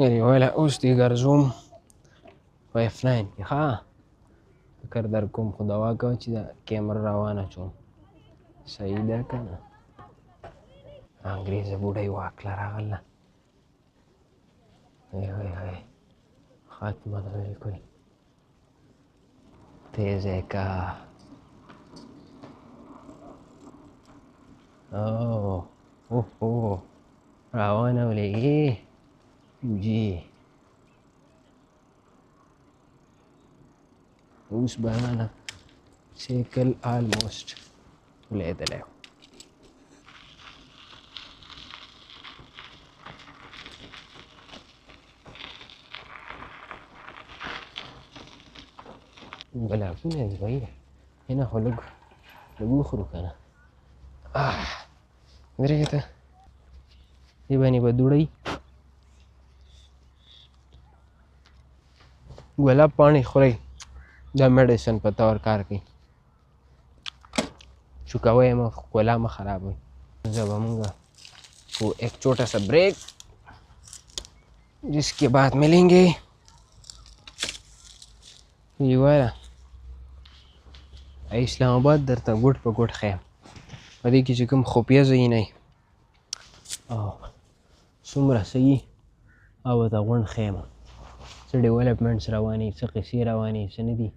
یعنې ویله اوس دې ګرځوم په F9 کې ښه فکر در کوم خو دوا کوه چې د کیمره روانه چوم صحیح ده که نه انګریزه بوډۍ واکله راغله هی ختمه ده بلکل تیزه که اوه روانه ولېږي جی اوس بیانه سیکل آلموسټ ولیدلی بلاکونه دي بهیره هنا خو لږ وخورو که نه درېږه ته دې باندې به دوړئ ګلاب پاڼې خورئ دا میډیسن په طور کار کوي چوکوئ یې مه ګلاب مه خرابوئ زه به مونږ کو ایک چھوٹا سا بریک جس کے بعد ملیں گے وی وایه اسلام آباد درته ګوټ په ګوټ ښیم په دې کې چې کوم خفیه ځایونه وي او څومره صحیح او ورته غونډ ښیم څه ډیولپمنټس روانې څه قصې روانې څه نه دي